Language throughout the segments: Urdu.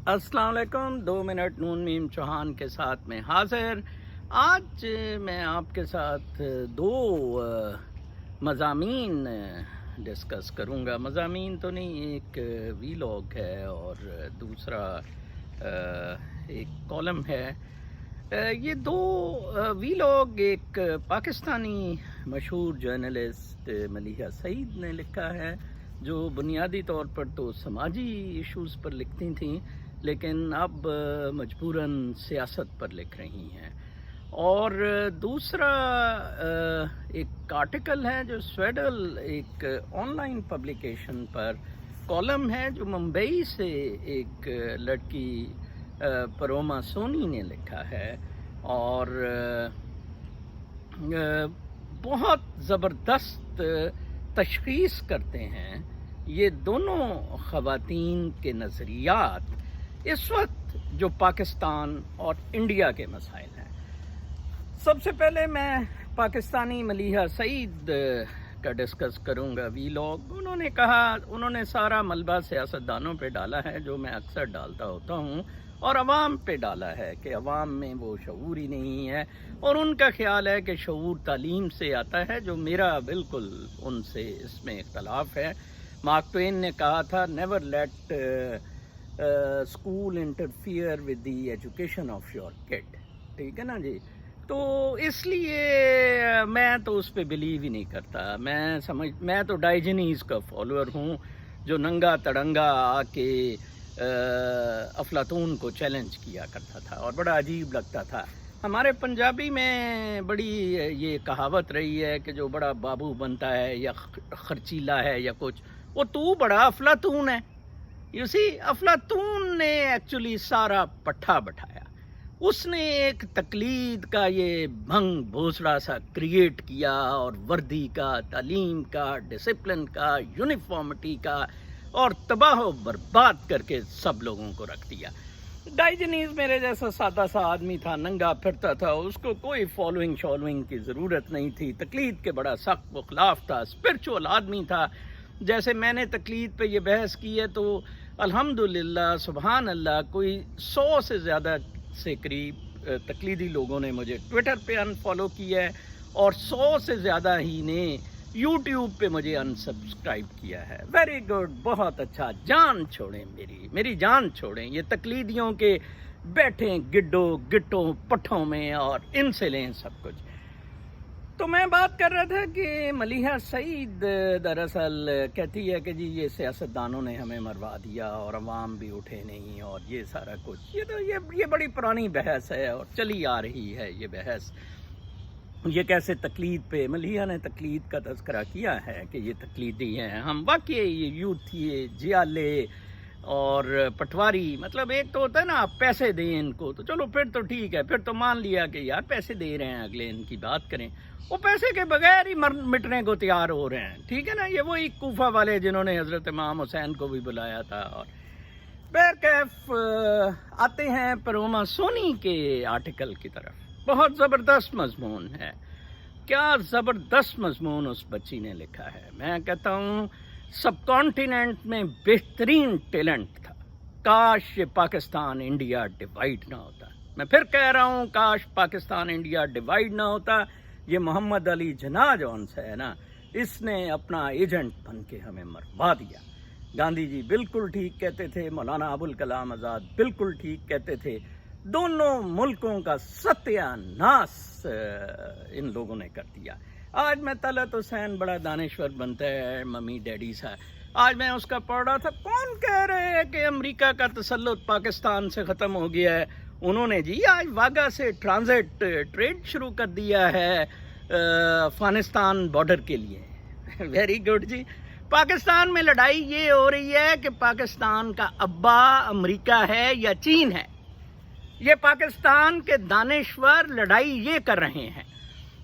السلام علیکم. 2 منٹ نون میم چوہان کے ساتھ میں حاضر. آج میں آپ کے ساتھ دو مضامین ڈسکس کروں گا. مضامین تو نہیں، ایک ویلاگ ہے اور دوسرا ایک کالم ہے. یہ دو ویلاگ ایک پاکستانی مشہور جرنلسٹ ملیحہ سعید نے لکھا ہے، جو بنیادی طور پر تو سماجی ایشوز پر لکھتی تھیں لیکن اب مجبوراً سیاست پر لکھ رہی ہیں. اور دوسرا ایک آرٹیکل ہے جو سویڈل ایک on line publication per column ہے جو ممبئی سے ایک لڑکی پروما سونی نے لکھا ہے، اور بہت زبردست تشخیص کرتے ہیں یہ دونوں خواتین کے نظریات اس وقت جو پاکستان اور انڈیا کے مسائل ہیں. سب سے پہلے میں پاکستانی ملیحہ سعید کا ڈسکس کروں گا ویلاگ. انہوں نے سارا ملبہ سیاستدانوں پہ ڈالا ہے جو میں اکثر ڈالتا ہوتا ہوں، اور عوام پہ ڈالا ہے کہ عوام میں وہ شعور ہی نہیں ہے، اور ان کا خیال ہے کہ شعور تعلیم سے آتا ہے، جو میرا بالکل ان سے اس میں اختلاف ہے. مارک ٹوین نے کہا تھا never let school interfere with the education of your kid. ٹھیک ہے نا جی؟ تو اس لیے میں تو اس پہ بلیو ہی نہیں کرتا. میں تو ڈائجنیز کا فالوور ہوں، جو ننگا تڑنگا آ کے افلاطون کو چیلنج کیا کرتا تھا اور بڑا عجیب لگتا تھا. ہمارے پنجابی میں بڑی یہ کہاوت رہی ہے کہ جو بڑا بابو بنتا ہے یا خرچیلا ہے یا کچھ، وہ تو بڑا افلاطون ہے. یو سی، افلاطون نے ایکچولی سارا پٹھا بٹھایا. اس نے ایک تقلید کا یہ بھنگ بھوسڑا سا کریٹ کیا، اور وردی کا، تعلیم کا، ڈسپلن کا، یونیفارمٹی کا، اور تباہ و برباد کر کے سب لوگوں کو رکھ دیا. ڈائجنیز میرے جیسا سادہ سا آدمی تھا، ننگا پھرتا تھا، اس کو کوئی فالوئنگ شالوئنگ کی ضرورت نہیں تھی، تقلید کے بڑا سخت و خلاف تھا، اسپرچول آدمی تھا. جیسے میں نے تقلید پہ یہ بحث کی ہے تو الحمدللہ سبحان اللہ کوئی 100 سے زیادہ سے قریب تقلیدی لوگوں نے مجھے ٹویٹر پہ انفالو کیا ہے، اور 100 سے زیادہ ہی نے یوٹیوب پہ مجھے انسبسکرائب کیا ہے. ویری گڈ، بہت اچھا. جان چھوڑیں میری جان چھوڑیں. یہ تقلیدیوں کے بیٹھیں گٹوں پٹھوں میں اور ان سے لیں سب کچھ. تو میں بات کر رہا تھا کہ ملیحہ سعید دراصل کہتی ہے کہ جی یہ سیاستدانوں نے ہمیں مروا دیا اور عوام بھی اٹھے نہیں، اور یہ سارا کچھ. یہ بڑی پرانی بحث ہے اور چلی آ رہی ہے یہ بحث. یہ کیسے تقلید پہ ملیحہ نے تقلید کا تذکرہ کیا ہے کہ یہ تقلیدی ہیں. ہم واقعی یہ یوتھ تھے، جیالے اور پٹواری، مطلب ایک تو ہوتا ہے نا آپ پیسے دیں ان کو تو چلو پھر تو ٹھیک ہے، پھر تو مان لیا کہ یار پیسے دے رہے ہیں اگلے، ان کی بات کریں. وہ پیسے کے بغیر ہی مٹنے کو تیار ہو رہے ہیں. ٹھیک ہے نا؟ یہ وہی کوفہ والے جنہوں نے حضرت امام حسین کو بھی بلایا تھا. اور بہرکیف آتے ہیں پروما سونی کے آرٹیکل کی طرف. بہت زبردست مضمون ہے. کیا زبردست مضمون اس بچی نے لکھا ہے. میں کہتا ہوں سب کانٹیننٹ میں بہترین ٹیلنٹ تھا. کاش یہ پاکستان انڈیا ڈیوائیڈ نہ ہوتا. میں پھر کہہ رہا ہوں کاش پاکستان انڈیا ڈیوائیڈ نہ ہوتا. یہ محمد علی جناح جون سے ہے نا، اس نے اپنا ایجنٹ بن کے ہمیں مروا دیا. گاندھی جی بالکل ٹھیک کہتے تھے، مولانا ابوالکلام آزاد بالکل ٹھیک کہتے تھے. دونوں ملکوں کا ستیہ ناس ان لوگوں نے کر دیا. آج میں طلعت حسین بڑا دانشور بنتا ہے ممی ڈیڈی سا. آج میں اس کا پڑھ رہا تھا، کون کہہ رہے ہیں کہ امریکہ کا تسلط پاکستان سے ختم ہو گیا ہے. انہوں نے جی آج واگا سے ٹرانزٹ ٹریڈ شروع کر دیا ہے افغانستان بارڈر کے لیے. ویری گڈ جی. پاکستان میں لڑائی یہ ہو رہی ہے کہ پاکستان کا ابا امریکہ ہے یا چین ہے. یہ پاکستان کے دانشور لڑائی یہ کر رہے ہیں.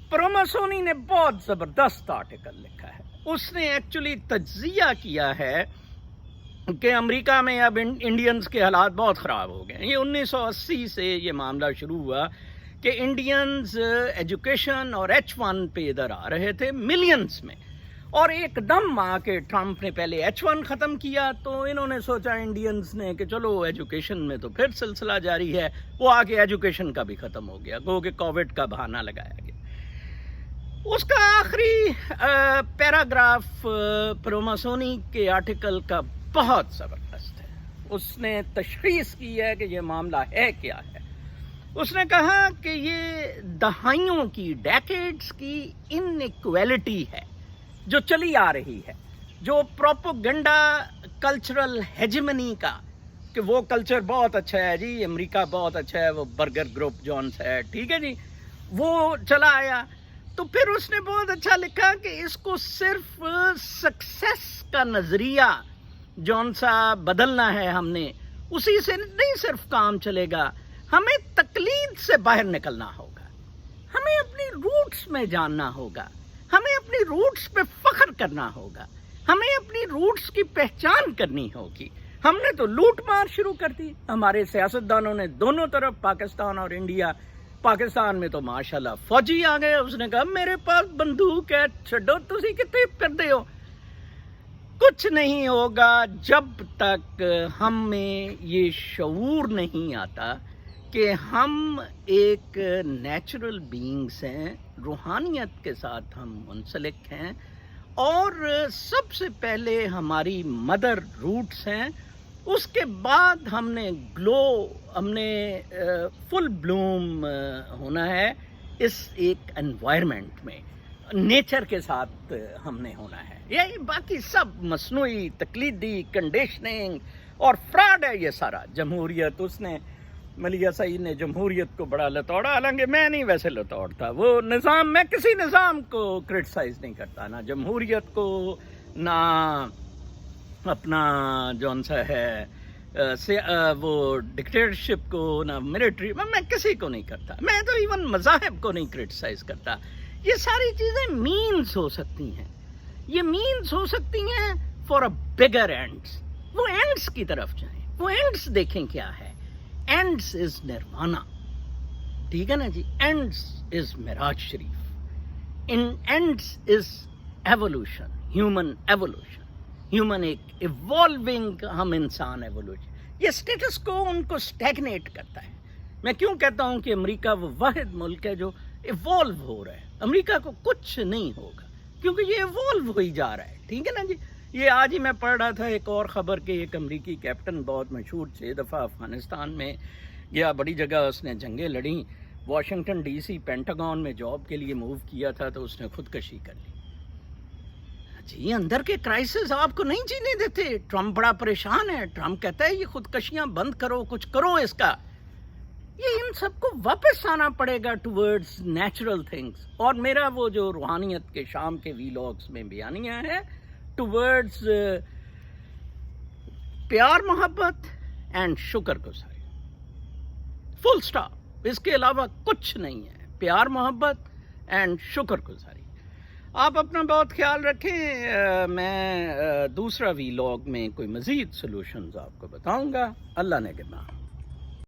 پروما سونی نے بہت زبردست آرٹیکل لکھا ہے. اس نے ایکچولی تجزیہ کیا ہے کہ امریکہ میں اب انڈینز کے حالات بہت خراب ہو گئے ہیں. یہ 1980 سے یہ معاملہ شروع ہوا کہ انڈینز ایجوکیشن اور H1 پہ ادھر آ رہے تھے ملینز میں. اور ایک دم آ کے ٹرمپ نے پہلے H1 ختم کیا، تو انہوں نے سوچا انڈینز نے کہ چلو ایجوکیشن میں تو پھر سلسلہ جاری ہے، وہ آ کے ایجوکیشن کا بھی ختم ہو گیا، گو کہ کووڈ کا بہانہ لگایا گیا۔ اس کا آخری پیراگراف پروماسونی کے آرٹیکل کا بہت زبردست ہے۔ اس نے تشخیص کی ہے کہ یہ معاملہ ہے کیا ہے۔ اس نے کہا کہ یہ دہائیوں کی، ڈیکیڈز کی انیکویلٹی ہے جو چلی آ رہی ہے، جو پروپیگنڈا کلچرل ہیجمنی کا، کہ وہ کلچر بہت اچھا ہے جی، امریکہ بہت اچھا ہے، وہ برگر گروپ جونس ہے، ٹھیک ہے جی، وہ چلا آیا۔ تو پھر اس نے بہت اچھا لکھا کہ اس کو صرف سکسیس کا نظریہ جون سا بدلنا ہے، ہم نے اسی سے نہیں صرف کام چلے گا، ہمیں تقلید سے باہر نکلنا ہوگا، ہمیں اپنی روٹس میں جاننا ہوگا، ہمیں اپنی روٹس پہ فخر کرنا ہوگا، ہمیں اپنی روٹس کی پہچان کرنی ہوگی۔ ہم نے تو لوٹ مار شروع کر دی، ہمارے سیاستدانوں نے دونوں طرف، پاکستان اور انڈیا۔ پاکستان میں تو ماشاءاللہ فوجی آ گئے، اس نے کہا میرے پاس بندوق ہے، چھڈو تسی کتے پھردے ہو۔ کچھ نہیں ہوگا جب تک ہم میں یہ شعور نہیں آتا کہ ہم ایک نیچرل بینگز ہیں، روحانیت کے ساتھ ہم منسلک ہیں، اور سب سے پہلے ہماری مدر روٹس ہیں، اس کے بعد ہم نے ہم نے فل بلوم ہونا ہے اس ایک انوائرمنٹ میں، نیچر کے ساتھ ہم نے ہونا ہے۔ یہ باقی سب مصنوعی، تقلیدی، کنڈیشننگ اور فراڈ ہے یہ سارا۔ جمہوریت، اس نے ملیہ سعید نے جمہوریت کو بڑا لتوڑا، حالانکہ میں نہیں ویسے لتوڑتا، وہ نظام، میں کسی نظام کو کرٹیسائز نہیں کرتا، نہ جمہوریت کو، نہ اپنا جون سا ہے وہ ڈکٹیٹرشپ کو، نہ ملٹری، میں کسی کو نہیں کرتا، میں تو ایون مذاہب کو نہیں کرٹیسائز کرتا۔ یہ ساری چیزیں مینز ہو سکتی ہیں، یہ مینز ہو سکتی ہیں فار اے بگر اینڈس، وہ اینڈس کی طرف جائیں، وہ اینڈس دیکھیں کیا ہے۔ اینڈس از نروانا، ٹھیک ہے نا جی، اینڈس از معراج شریف، اینڈس از ایوولوشن، ہیومن ایوولوشن، ہیومن ایک ایوالونگ، ہم انسان ایوولوشن۔ یہ اسٹیٹس کو ان کو اسٹیگنیٹ کرتا ہے۔ میں کیوں کہتا ہوں کہ امریکہ وہ واحد ملک ہے جو ایوالو ہو رہا ہے، امریکہ کو کچھ نہیں ہوگا کیونکہ یہ ایوالو ہوئی جا رہا ہے، ٹھیک ہے نا جی۔ یہ آج ہی میں پڑھ رہا تھا ایک اور خبر کہ ایک امریکی کیپٹن بہت مشہور 6 دفعہ افغانستان میں گیا، بڑی جگہ اس نے جنگیں لڑیں، واشنگٹن ڈی سی پینٹاگون میں جاب کے لیے موو کیا تھا تو اس نے خودکشی کر لی۔ جی اندر کے کرائسس آپ کو نہیں جینے دیتے، ٹرمپ بڑا پریشان ہے، ٹرمپ کہتا ہے یہ خودکشیاں بند کرو، کچھ کرو اس کا۔ یہ ان سب کو واپس آنا پڑے گا ٹورڈز نیچرل تھنگس، اور میرا وہ جو روحانیت کے شام کے ویلاگز میں بیانیہ ہے، ٹورڈز پیار محبت اینڈ شکر گزاری، فل سٹاپ، اس کے علاوہ کچھ نہیں ہے، پیار محبت اینڈ شکر گزاری۔ آپ اپنا بہت خیال رکھیں، میں دوسرا ویلاگ میں کوئی مزید سلوشنز آپ کو بتاؤں گا۔ اللہ نے نگہبان۔